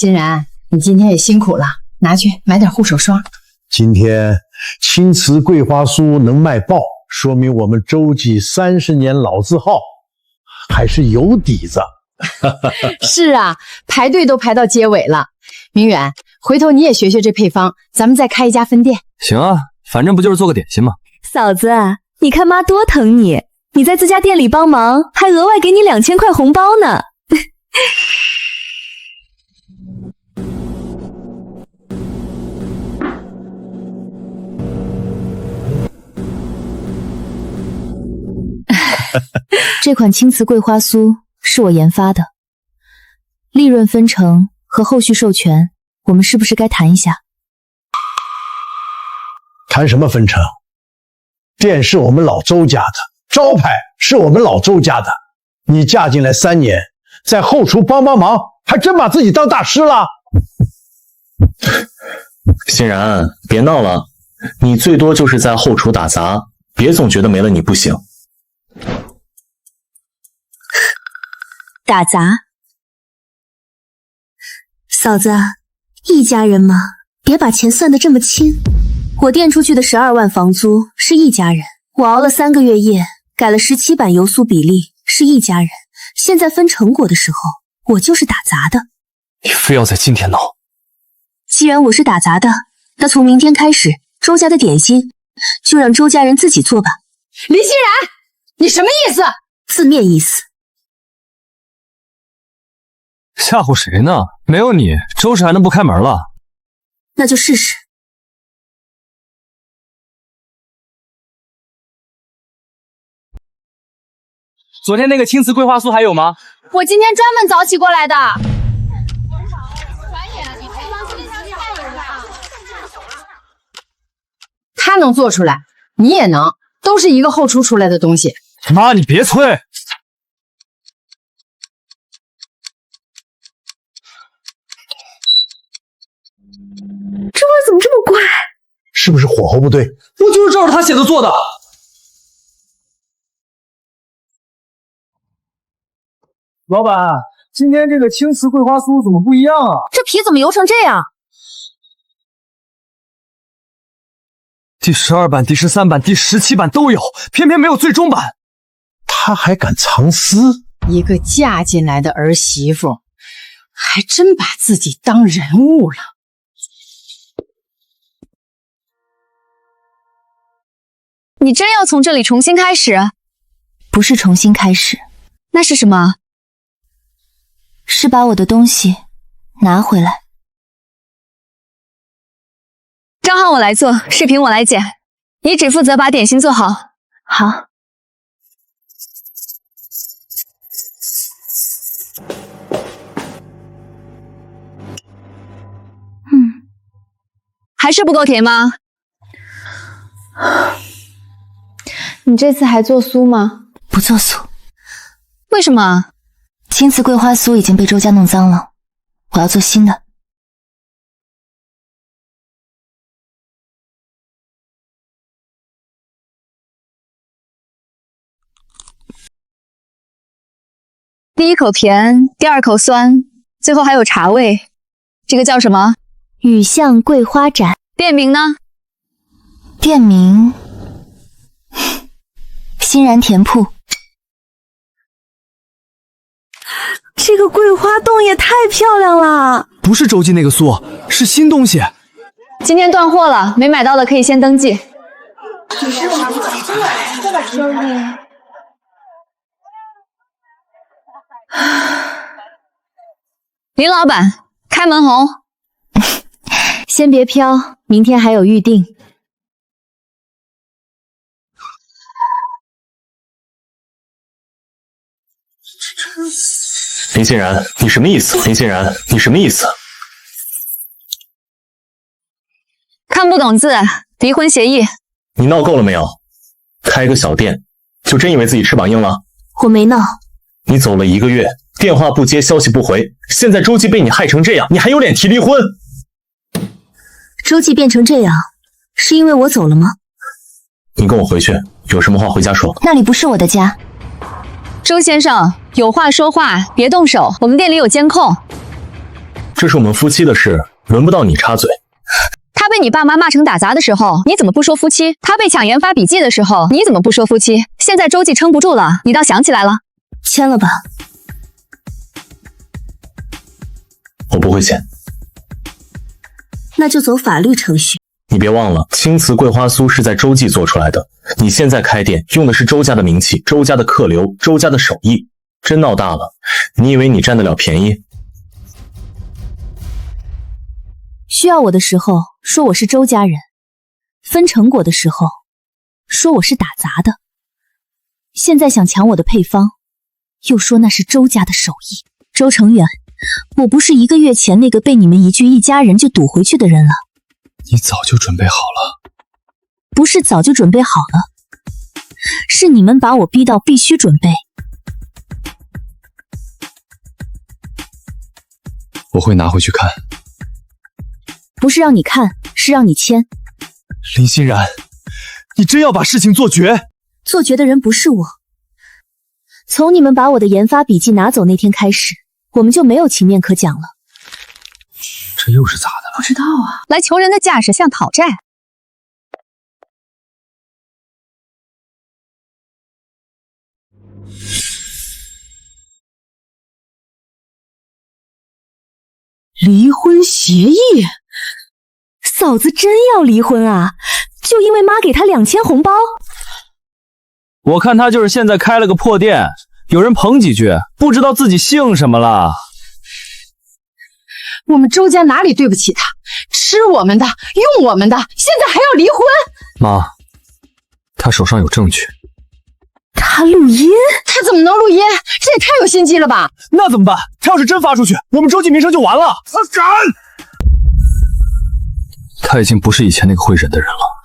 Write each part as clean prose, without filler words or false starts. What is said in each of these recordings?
欣然，你今天也辛苦了，拿去买点护手霜。今天青瓷桂花酥能卖爆，说明我们周记30年老字号还是有底子。是啊，排队都排到结尾了。明远，回头你也学学这配方，咱们再开一家分店。行啊，反正不就是做个点心吗？嫂子，你看妈多疼你，你在自家店里帮忙，还额外给你2000块红包呢。这款青瓷桂花酥是我研发的，利润分成和后续授权，我们是不是该谈一下？谈什么分成？店是我们老周家的，招牌是我们老周家的。你嫁进来3年，在后厨帮忙，还真把自己当大师了。欣然，别闹了，你最多就是在后厨打杂，别总觉得没了你不行。打杂？嫂子，一家人嘛，别把钱算得这么轻。我垫出去的12万房租是一家人，我熬了3个月夜，改了17版油酥比例是一家人。现在分成果的时候，我就是打杂的。你非要在今天闹？既然我是打杂的，那从明天开始，周家的点心就让周家人自己做吧。林欣然，你什么意思？字面意思。吓唬谁呢？没有你，周氏还能不开门了？那就试试。昨天那个青瓷桂花酥还有吗？我今天专门早起过来的。他能做出来，你也能，都是一个后厨出来的东西。妈，你别催。这味怎么这么怪？是不是火候不对？我就是照着他写的做的。老板，今天这个青瓷桂花酥怎么不一样啊？这皮怎么油成这样？第12版、第13版、第17版都有，偏偏没有最终版。他还敢藏私？一个嫁进来的儿媳妇，还真把自己当人物了。你真要从这里重新开始？不是重新开始，那是什么？是把我的东西拿回来。账号我来做，视频我来剪，你只负责把点心做好。好。还是不够甜吗？你这次还做酥吗？不做酥。为什么？青瓷桂花酥已经被周家弄脏了，我要做新的。第一口甜，第二口酸，最后还有茶味，这个叫什么？雨巷桂花盏。店名呢？店名欣然甜铺。这个桂花冻也太漂亮了！不是周记那个酥，是新东西。今天断货了，没买到的可以先登记。林老板，开门红。先别飘，明天还有预定。林欣然，你什么意思？林欣然，你什么意思？看不懂字，离婚协议。你闹够了没有？开个小店，就真以为自己翅膀硬了？我没闹。你走了1个月，电话不接，消息不回，现在周记被你害成这样，你还有脸提离婚？周记变成这样，是因为我走了吗？你跟我回去，有什么话回家说。那里不是我的家。周先生，有话说话，别动手，我们店里有监控。这是我们夫妻的事，轮不到你插嘴。他被你爸妈骂成打杂的时候，你怎么不说夫妻？他被抢研发笔记的时候，你怎么不说夫妻？现在周记撑不住了，你倒想起来了？签了吧。我不会签。那就走法律程序。你别忘了，青瓷桂花酥是在周记做出来的。你现在开店用的是周家的名气、周家的客流、周家的手艺，真闹大了，你以为你占得了便宜？需要我的时候说我是周家人，分成果的时候说我是打杂的，现在想抢我的配方，又说那是周家的手艺。周成远，我不是1个月前那个被你们一句一家人就堵回去的人了。你早就准备好了。不是早就准备好了，是你们把我逼到必须准备。我会拿回去看。不是让你看，是让你签。林欣然，你真要把事情做绝？做绝的人不是我。从你们把我的研发笔记拿走那天开始，我们就没有情面可讲了。这又是咋的了？不知道啊。来求人的架势像讨债。离婚协议？嫂子真要离婚啊？就因为妈给她2000红包？我看他就是现在开了个破店，有人捧几句，不知道自己姓什么了。我们周家哪里对不起他？吃我们的，用我们的，现在还要离婚？妈，他手上有证据。他录音？他怎么能录音？这也太有心机了吧！那怎么办？他要是真发出去，我们周记名声就完了。他敢！他已经不是以前那个会忍的人了。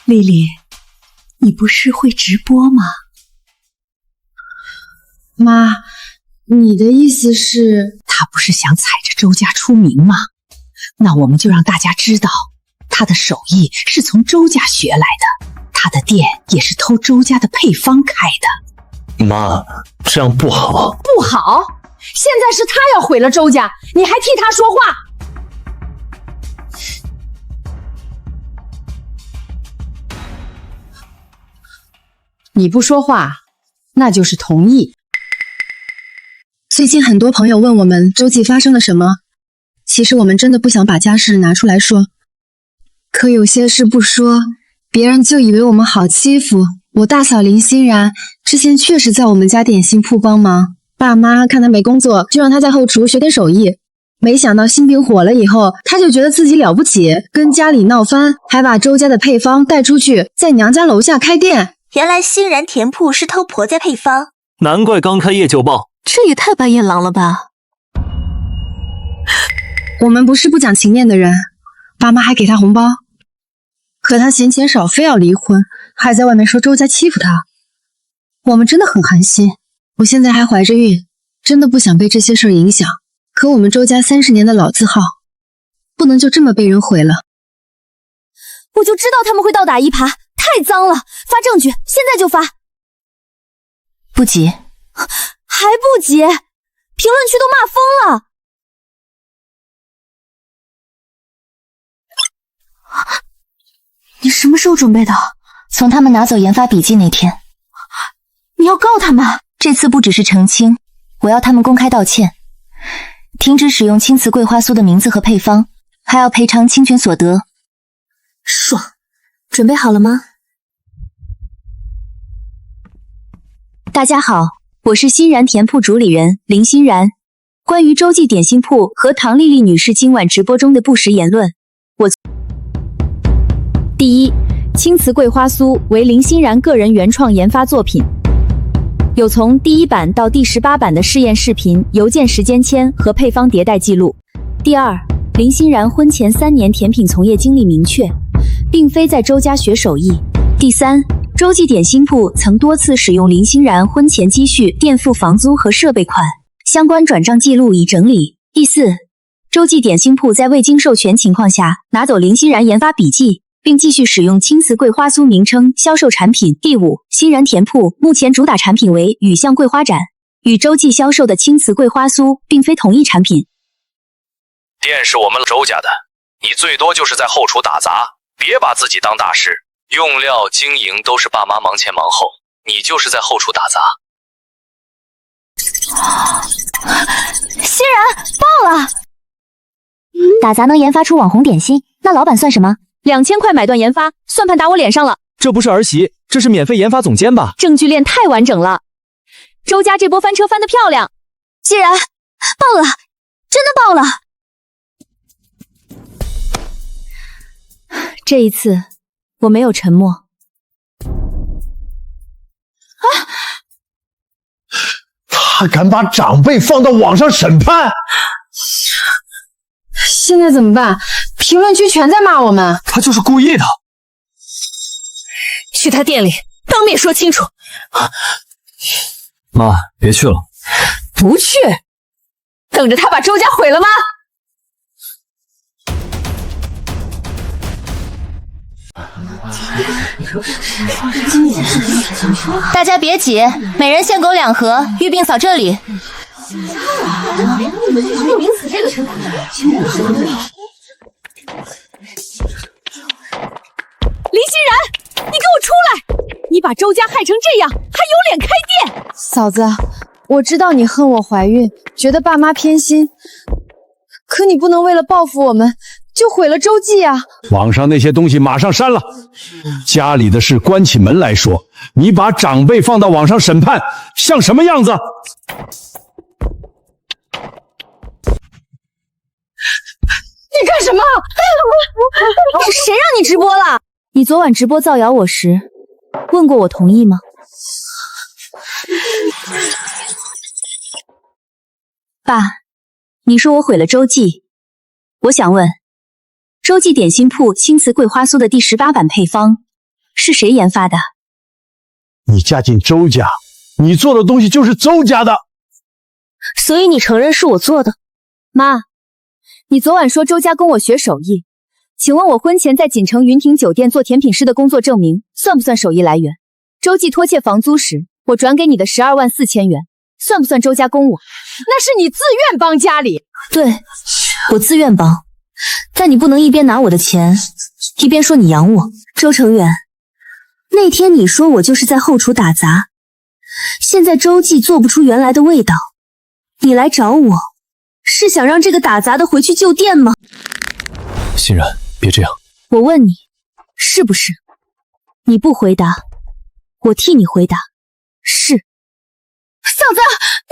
丽丽，你不是会直播吗？妈，你的意思是，他不是想踩着周家出名吗？那我们就让大家知道，他的手艺是从周家学来的，他的店也是偷周家的配方开的。妈，这样不好。不好？现在是他要毁了周家，你还替他说话？你不说话，那就是同意。最近很多朋友问我们周记发生了什么，其实我们真的不想把家事拿出来说，可有些事不说，别人就以为我们好欺负。我大嫂林欣然之前确实在我们家点心铺帮忙，爸妈看她没工作，就让她在后厨学点手艺。没想到新饼火了以后，她就觉得自己了不起，跟家里闹翻，还把周家的配方带出去，在娘家楼下开店。原来欣然甜铺是偷婆家配方，难怪刚开业就爆。这也太白眼狼了吧！我们不是不讲情面的人，爸妈还给她红包，可她嫌钱少，非要离婚，还在外面说周家欺负她。我们真的很寒心，我现在还怀着孕，真的不想被这些事儿影响。可我们周家30年的老字号，不能就这么被人毁了。我就知道他们会倒打一耙，太脏了！发证据，现在就发。不急，还不急？评论区都骂疯了。你什么时候准备的？从他们拿走研发笔记那天。你要告他们？这次不只是澄清，我要他们公开道歉，停止使用青瓷桂花酥的名字和配方，还要赔偿侵权所得。爽，准备好了吗？大家好，我是欣然甜铺主理人林欣然。关于周记点心铺和唐丽丽女士今晚直播中的不实言论，第一，青瓷桂花酥为林欣然个人原创研发作品，有从第1版到第18版的试验视频、邮件时间签和配方迭代记录。第二，林欣然婚前3年甜品从业经历明确，并非在周家学手艺。第三，周记点心铺曾多次使用林欣然婚前积蓄垫付房租和设备款，相关转账记录已整理。第四，周记点心铺在未经授权情况下拿走林欣然研发笔记，并继续使用青瓷桂花酥名称销售产品。第5，欣然甜铺目前主打产品为雨巷桂花盏，与洲际销售的青瓷桂花酥并非同一产品。店是我们周家的，你最多就是在后厨打杂，别把自己当大师。用料、经营都是爸妈忙前忙后，你就是在后厨打杂。欣然爆了！打杂能研发出网红点心，那老板算什么？2000块买断研发，算盘打我脸上了。这不是儿媳，这是免费研发总监吧？证据链太完整了，周家这波翻车翻得漂亮。欣然爆了，真的爆了！这一次我没有沉默。他敢把长辈放到网上审判，现在怎么办？评论区全在骂我们。他就是故意的。去他店里当面说清楚。妈，别去了。不去，等着他把周家毁了吗？大家别急，每人限购2盒，玉冰扫这里。林欣然，你给我出来！你把周家害成这样，还有脸开店？嫂子，我知道你恨我怀孕，觉得爸妈偏心，可你不能为了报复我们就毁了周记啊！网上那些东西马上删了，家里的事关起门来说。你把长辈放到网上审判，像什么样子？你干什么？谁让你直播了？你昨晚直播造谣我时，问过我同意吗？爸，你说我毁了周记，我想问，洲际点心铺青瓷桂花酥的第18版配方是谁研发的？你嫁进周家，你做的东西就是周家的，所以你承认是我做的？妈，你昨晚说周家供我学手艺，请问我婚前在锦城云亭酒店做甜品师的工作证明算不算手艺来源？周记拖欠房租时，我转给你的12万4千元，算不算周家供我？那是你自愿帮家里。对，我自愿帮，但你不能一边拿我的钱，一边说你养我。周成远，那天你说我就是在后厨打杂，现在周记做不出原来的味道，你来找我，是想让这个打杂的回去救店吗？欣然，别这样。我问你，是不是？你不回答，我替你回答，是。嫂子，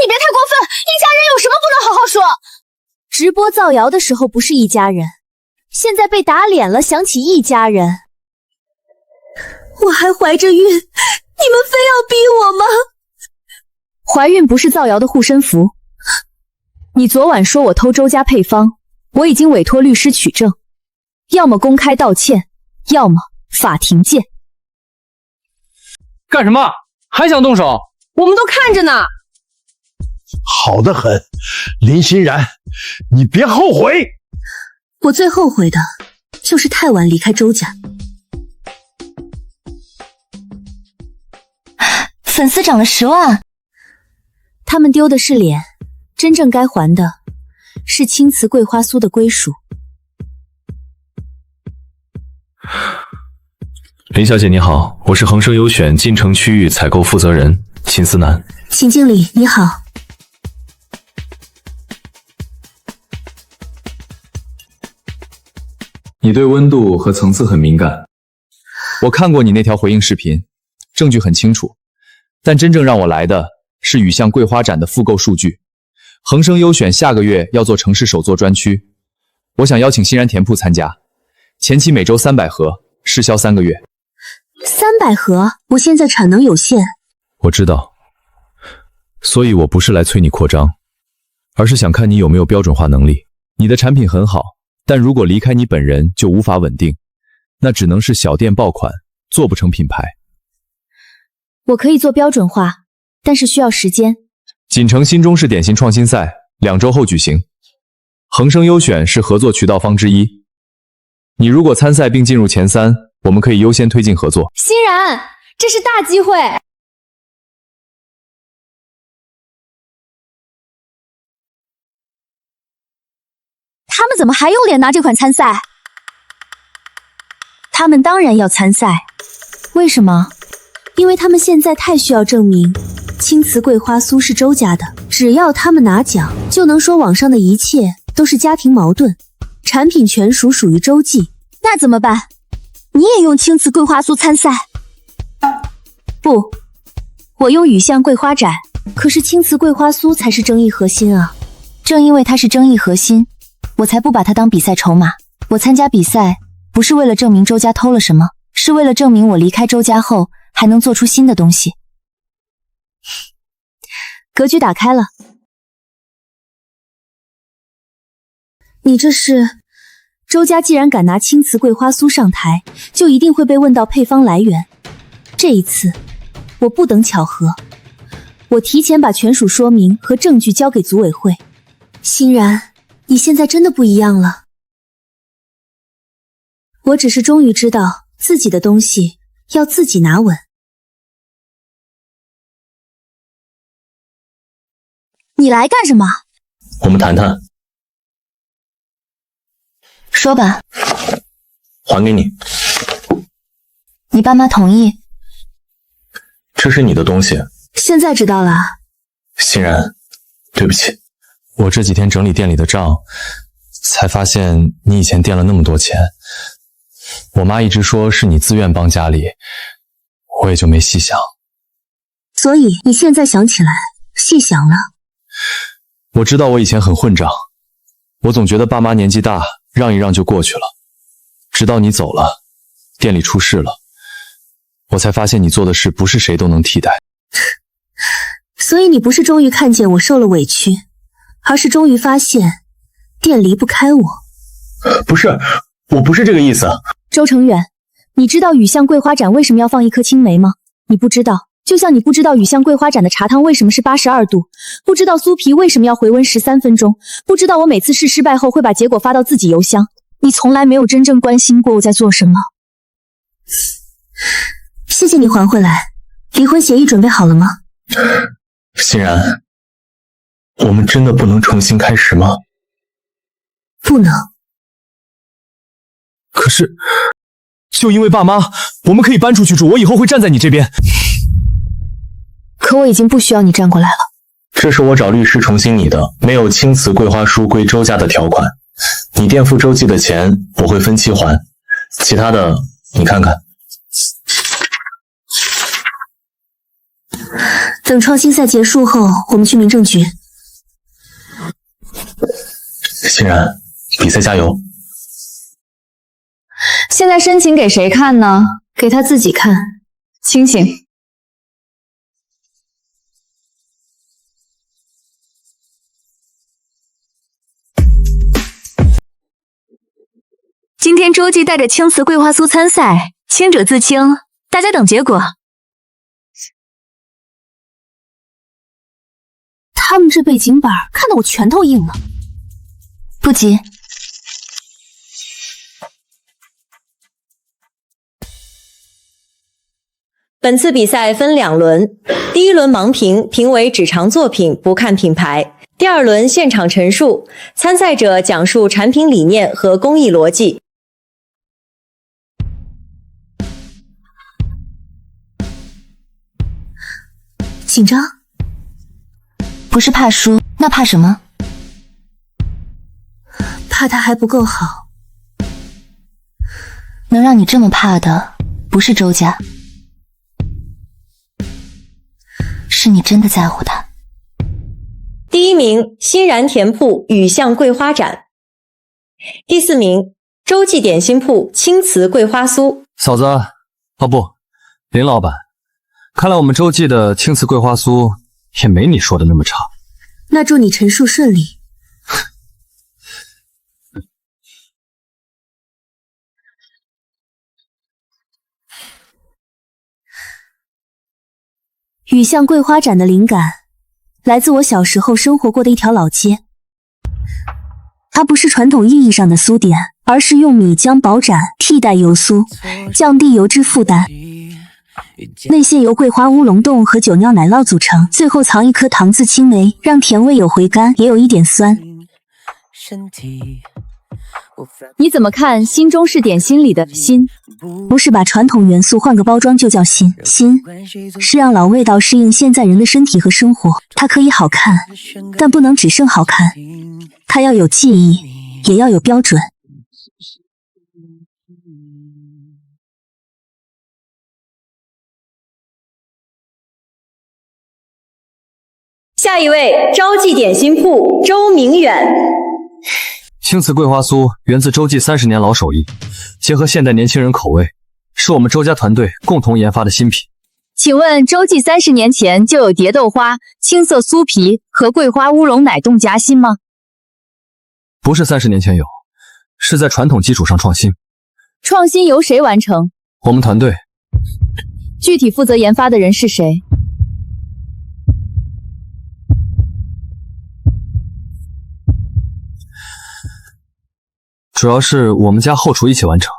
你别太过分，一家人有什么不能好好说？直播造谣的时候不是一家人，现在被打脸了，想起一家人。我还怀着孕，你们非要逼我吗？怀孕不是造谣的护身符。你昨晚说我偷周家配方，我已经委托律师取证，要么公开道歉，要么法庭见。干什么？还想动手？我们都看着呢。好得很，林欣然，你别后悔。我最后悔的就是太晚离开周家。粉丝涨了10万，他们丢的是脸，真正该还的是青瓷桂花酥的归属。林小姐你好，我是恒生优选晋城区域采购负责人秦思南。秦经理你好。你对温度和层次很敏感。我看过你那条回应视频，证据很清楚，但真正让我来的是雨巷桂花盏的复购数据。恒生优选下个月要做城市首座专区，我想邀请欣然甜铺参加，前期每周300盒，试销3个月。300盒？我现在产能有限。我知道，所以我不是来催你扩张，而是想看你有没有标准化能力。你的产品很好，但如果离开你本人就无法稳定，那只能是小店爆款，做不成品牌。我可以做标准化，但是需要时间。锦城新中式点心创新赛2周后举行，恒生优选是合作渠道方之一，你如果参赛并进入前3，我们可以优先推进合作。欣然，这是大机会。他们怎么还有脸拿这款参赛？他们当然要参赛，为什么？因为他们现在太需要证明青瓷桂花酥是周家的，只要他们拿奖，就能说网上的一切都是家庭矛盾，产品权属于周记。那怎么办？你也用青瓷桂花酥参赛？不，我用雨巷桂花盏。可是青瓷桂花酥才是争议核心啊！正因为它是争议核心，我才不把它当比赛筹码。我参加比赛不是为了证明周家偷了什么，是为了证明我离开周家后还能做出新的东西。格局打开了。你这是，周家既然敢拿青瓷桂花酥上台，就一定会被问到配方来源。这一次，我不等巧合，我提前把全属说明和证据交给组委会。欣然，你现在真的不一样了。我只是终于知道自己的东西要自己拿稳。你来干什么？我们谈谈。说吧。还给你。你爸妈同意？这是你的东西。现在知道了。欣然，对不起，我这几天整理店里的账，才发现你以前垫了那么多钱。我妈一直说是你自愿帮家里，我也就没细想。所以你现在想起来，细想了。我知道我以前很混账，我总觉得爸妈年纪大，让一让就过去了。直到你走了，店里出事了，我才发现你做的事不是谁都能替代。所以你不是终于看见我受了委屈，而是终于发现店离不开我。不是，我不是这个意思。周成远，你知道雨巷桂花盏为什么要放一颗青梅吗？你不知道，就像你不知道雨巷桂花盏的茶汤为什么是82度，不知道酥皮为什么要回温13分钟，不知道我每次试失败后会把结果发到自己邮箱。你从来没有真正关心过我在做什么。谢谢你还回来。离婚协议准备好了吗？欣然，我们真的不能重新开始吗？不能。可是，就因为爸妈，我们可以搬出去住，我以后会站在你这边。可我已经不需要你站过来了。这是我找律师重新拟的，没有青瓷桂花酥归周家的条款。你垫付周记的钱，我会分期还，其他的你看看。等创新赛结束后，我们去民政局。欣然，比赛加油！现在申请给谁看呢？给他自己看。清醒。今天周记带着青瓷桂花酥参赛，清者自清，大家等结果。他们这背景板看得我拳头硬了。不急。本次比赛分2轮，第1轮盲评，评为只尝作品不看品牌；第2轮现场陈述，参赛者讲述产品理念和工艺逻辑。紧张？不是怕输，那怕什么？怕他还不够好。能让你这么怕的，不是周家，是你真的在乎他。第1名，欣然甜铺雨巷桂花盏；第4名，周记点心铺青瓷桂花酥。嫂子，哦不，林老板，看来我们周记的青瓷桂花酥也没你说的那么差。那祝你陈述顺利。雨巷桂花盏的灵感来自我小时候生活过的一条老街。它不是传统意义上的酥点，而是用米浆保盏替代油酥，降低油脂负担。内馅由桂花乌龙冻和酒酿奶酪组成，最后藏一颗糖渍青梅，让甜味有回甘，也有一点酸。你怎么看新中式点心里的新？不是把传统元素换个包装就叫新，新是让老味道适应现在人的身体和生活。它可以好看，但不能只剩好看，它要有记忆，也要有标准。下一位，朝记点心铺周明远。青瓷桂花酥源自周记30年老手艺，结合现代年轻人口味，是我们周家团队共同研发的新品。请问周记30年前就有蝶豆花、青色酥皮和桂花乌龙奶冻夹心吗？不是30年前有，是在传统基础上创新。创新由谁完成？我们团队。具体负责研发的人是谁？主要是我们家后厨一起完成。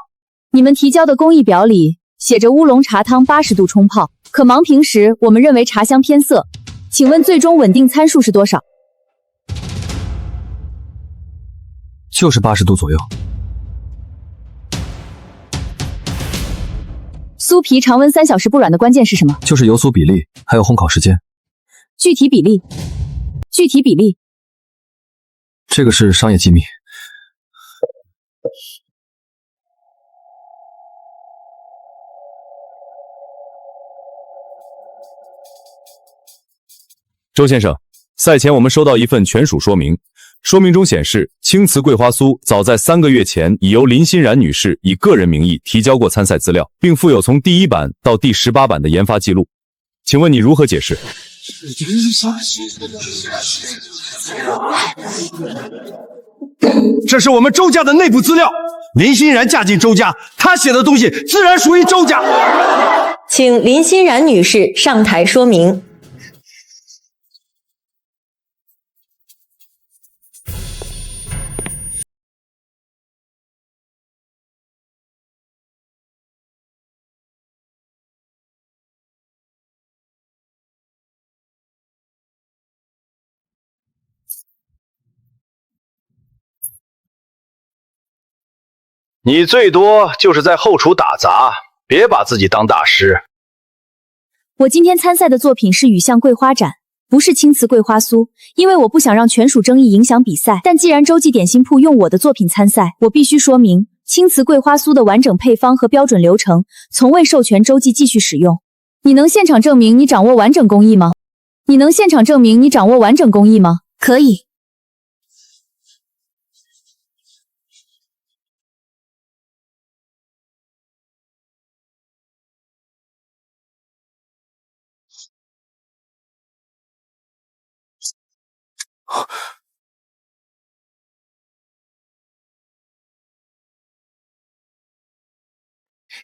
你们提交的工艺表里写着乌龙茶汤80度冲泡，可盲评时我们认为茶香偏涩，请问最终稳定参数是多少？就是80度左右。酥皮常温3小时不软的关键是什么？就是油酥比例，还有烘烤时间。具体比例？具体比例？这个是商业机密。周先生，赛前我们收到一份全属说明，说明中显示，青瓷桂花酥早在3个月前已由林欣然女士以个人名义提交过参赛资料，并附有从第1版到第18版的研发记录。请问你如何解释？这是我们周家的内部资料。林欣然嫁进周家，她写的东西自然属于周家。请林欣然女士上台说明。你最多就是在后厨打杂，别把自己当大师。我今天参赛的作品是雨巷桂花盏，不是青瓷桂花酥，因为我不想让权属争议影响比赛。但既然洲际点心铺用我的作品参赛，我必须说明青瓷桂花酥的完整配方和标准流程，从未授权洲际继续使用。你能现场证明你掌握完整工艺吗？你能现场证明你掌握完整工艺吗？可以。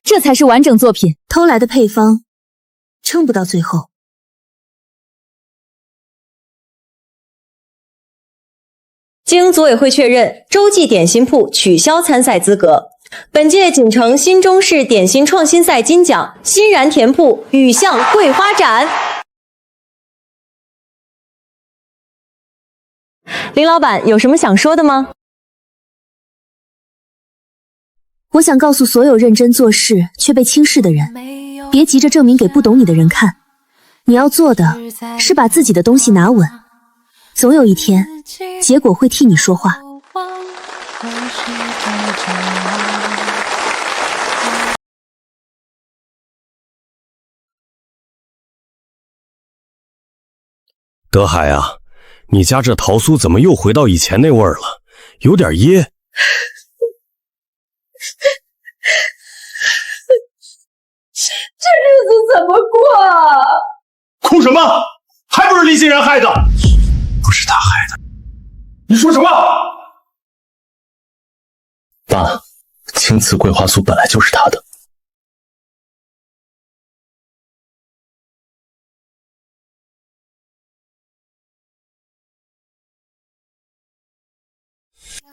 这才是完整作品。偷来的配方撑不到最后。经组委会确认，洲际点心铺取消参赛资格。本届锦城新中式点心创新赛金奖，欣然甜铺雨巷桂花盏。林老板有什么想说的吗？我想告诉所有认真做事却被轻视的人，别急着证明给不懂你的人看，你要做的是把自己的东西拿稳，总有一天，结果会替你说话。德海啊，你家这桃酥怎么又回到以前那味儿了？有点噎。这日子怎么过啊？哭什么？还不是林欣然害的？不是他害的。你说什么？爸，青瓷桂花酥本来就是他的。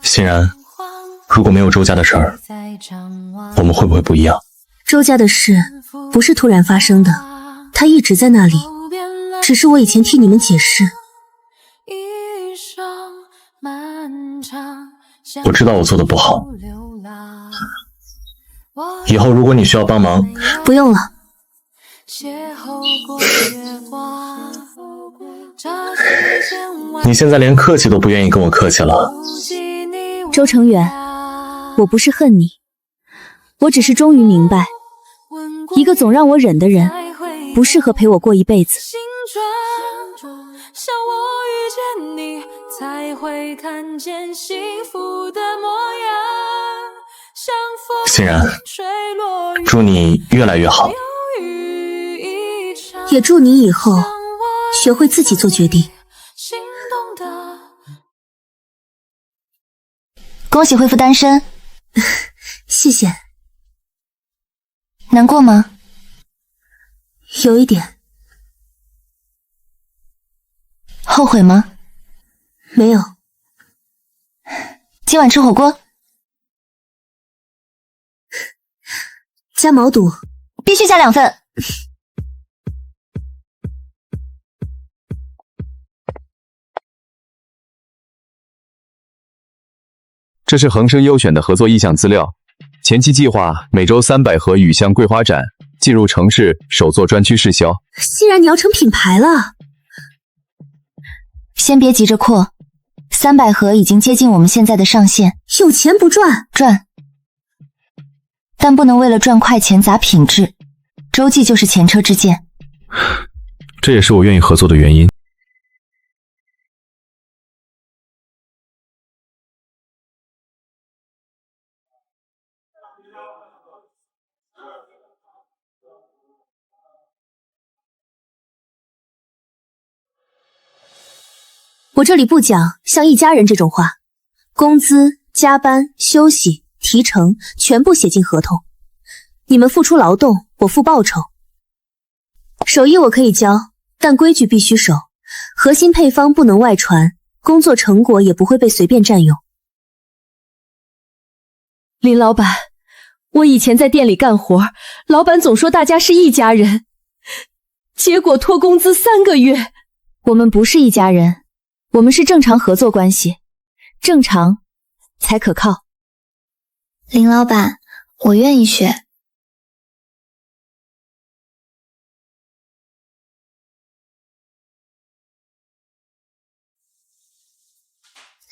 欣然，如果没有周家的事儿，我们会不会不一样？周家的事不是突然发生的，他一直在那里，只是我以前替你们解释。我知道我做的不好，以后如果你需要帮忙，不用了。你现在连客气都不愿意跟我客气了。周成远，我不是恨你，我只是终于明白，一个总让我忍的人，不适合陪我过一辈子。像我遇见你，才会看见幸福的模样。欣然，祝你越来越好，也祝你以后学会自己做决定。恭喜恢复单身。谢谢。难过吗？有一点。后悔吗？没有。今晚吃火锅？加毛肚，必须加2份。这是恒生优选的合作意向资料。前期计划每周300盒雨巷桂花盏进入城市首座专区试销。欣然你要成品牌了。先别急着扩，300盒已经接近我们现在的上限。有钱不赚？赚，但不能为了赚快钱砸品质。周记就是前车之鉴。这也是我愿意合作的原因。我这里不讲像一家人这种话，工资、加班、休息、提成全部写进合同。你们付出劳动，我付报酬。手艺我可以教，但规矩必须守，核心配方不能外传，工作成果也不会被随便占用。林老板，我以前在店里干活，老板总说大家是一家人，结果拖工资3个月。我们不是一家人，我们是正常合作关系，正常才可靠。林老板，我愿意学。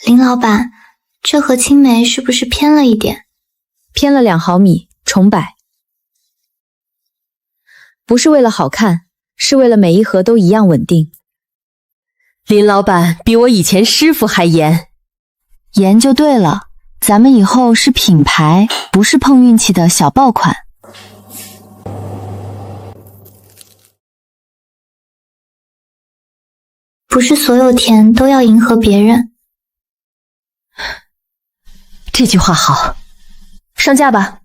林老板，这盒青梅是不是偏了一点？偏了2毫米，重摆。不是为了好看，是为了每一盒都一样稳定。林老板比我以前师傅还严。严就对了，咱们以后是品牌，不是碰运气的小爆款。不是所有甜都要迎合别人。这句话好，上架吧。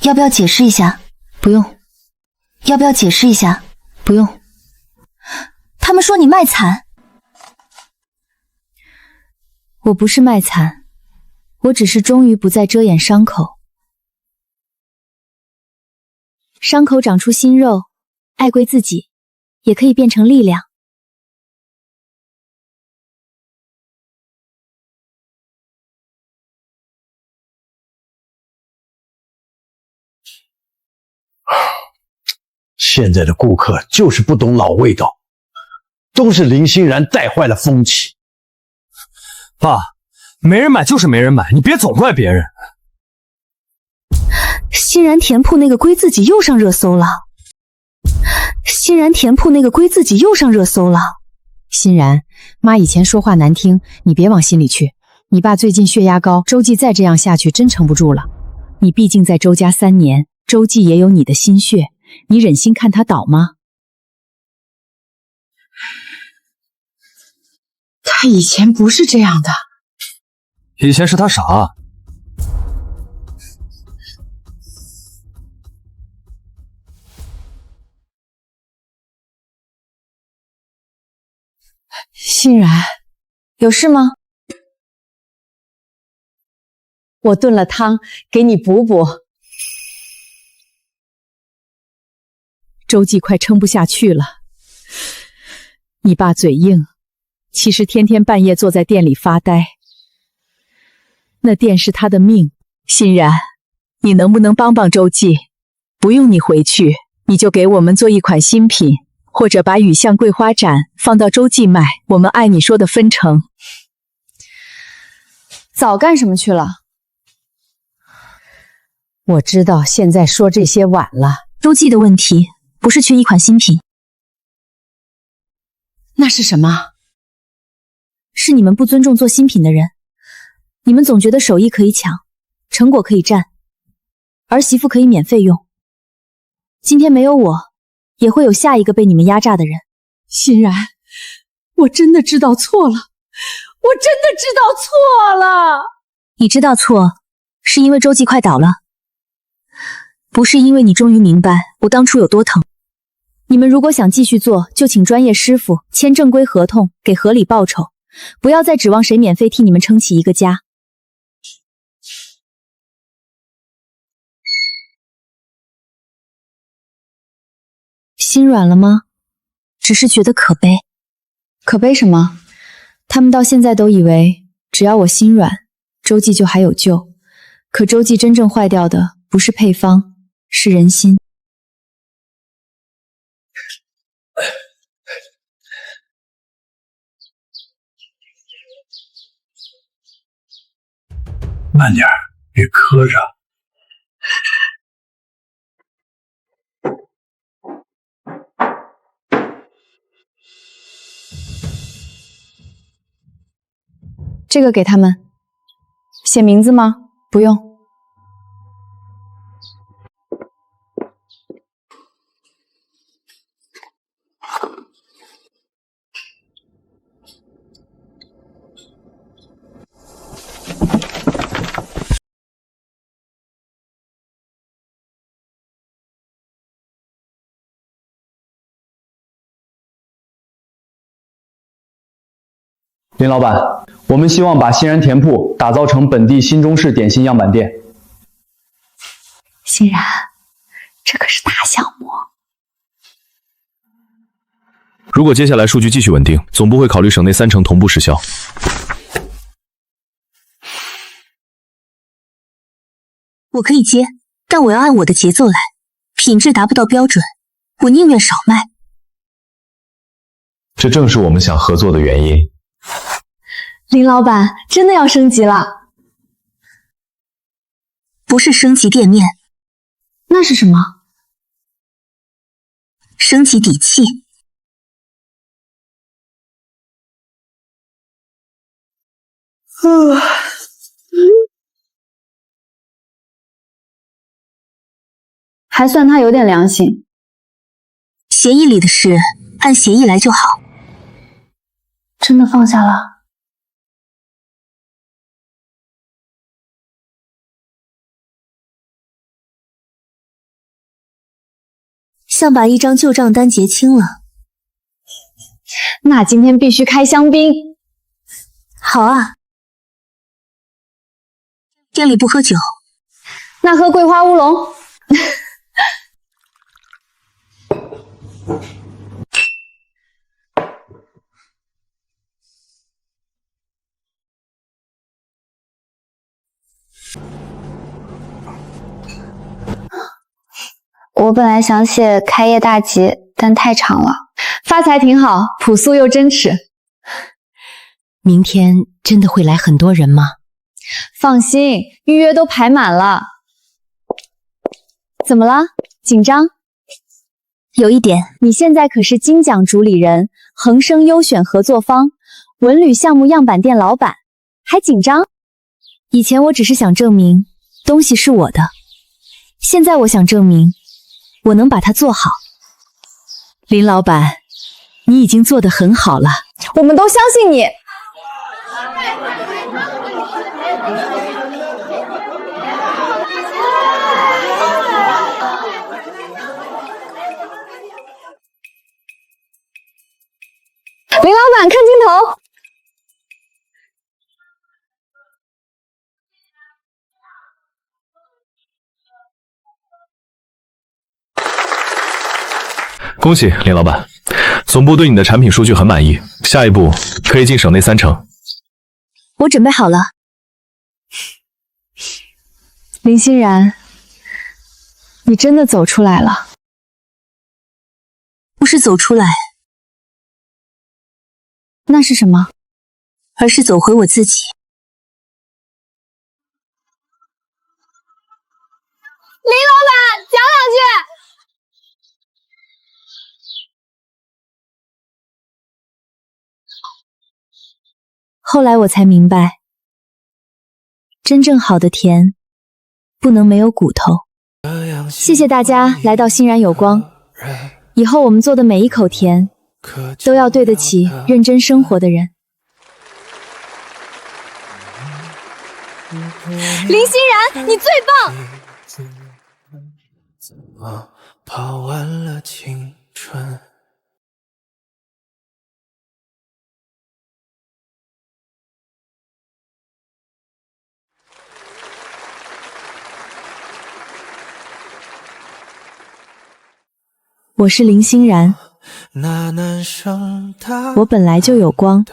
要不要解释一下？不用。要不要解释一下？不用。他们说你卖惨。我不是卖惨，我只是终于不再遮掩伤口。伤口长出新肉，爱归自己，也可以变成力量。现在的顾客就是不懂老味道，都是林欣然带坏了风气。爸，没人买就是没人买，你别总怪别人。欣然甜铺那个归自己又上热搜了。欣然甜铺那个归自己又上热搜了。欣然，妈以前说话难听，你别往心里去。你爸最近血压高，周记再这样下去真撑不住了。你毕竟在周家3年，周记也有你的心血，你忍心看他倒吗？他以前不是这样的。以前是他傻。欣然，有事吗？我炖了汤，给你补补。周记快撑不下去了。你爸嘴硬，其实天天半夜坐在店里发呆。那店是他的命。欣然，你能不能帮帮周记？不用你回去，你就给我们做一款新品，或者把雨巷桂花盏放到周记卖，我们按你说的分成。早干什么去了？我知道现在说这些晚了。周记的问题不是缺一款新品，那是什么？是你们不尊重做新品的人。你们总觉得手艺可以抢，成果可以占，儿媳妇可以免费用。今天没有我，也会有下一个被你们压榨的人。欣然，我真的知道错了，我真的知道错了。你知道错，是因为周记快倒了，不是因为你终于明白我当初有多疼。你们如果想继续做，就请专业师傅签正规合同，给合理报酬，不要再指望谁免费替你们撑起一个家。心软了吗？只是觉得可悲。可悲什么？他们到现在都以为只要我心软，周记就还有救。可周记真正坏掉的不是配方，是人心。慢点，别磕着。这个给他们，写名字吗？不用。林老板，我们希望把欣然甜铺打造成本地新中式点心样板店。欣然，这可是大项目。如果接下来数据继续稳定，总部会考虑省内3成同步实销。我可以接，但我要按我的节奏来，品质达不到标准，我宁愿少卖。这正是我们想合作的原因。林老板真的要升级了？不是升级店面，那是什么？升级底气。还算他有点良心。协议里的事按协议来就好。真的放下了？像把一张旧账单结清了。那今天必须开香槟。好啊。店里不喝酒，那喝桂花乌龙。我本来想写开业大吉，但太长了。发财挺好，朴素又真实。明天真的会来很多人吗？放心，预约都排满了。怎么了？紧张？有一点。你现在可是金奖主理人，恒生优选合作方，文旅项目样板店老板，还紧张？以前我只是想证明东西是我的，现在我想证明我能把它做好。林老板，你已经做得很好了，我们都相信你。林老板，看镜头。恭喜林老板，总部对你的产品数据很满意，下一步可以进省内3城。我准备好了。林欣然，你真的走出来了。不是走出来，那是什么？而是走回我自己。林老板，讲两句。后来我才明白，真正好的甜不能没有骨头。谢谢大家来到欣然有光，以后我们做的每一口甜都要对得起认真生活的人。林欣然，你最棒！怎么跑完了青春？我是林欣然，我本来就有光，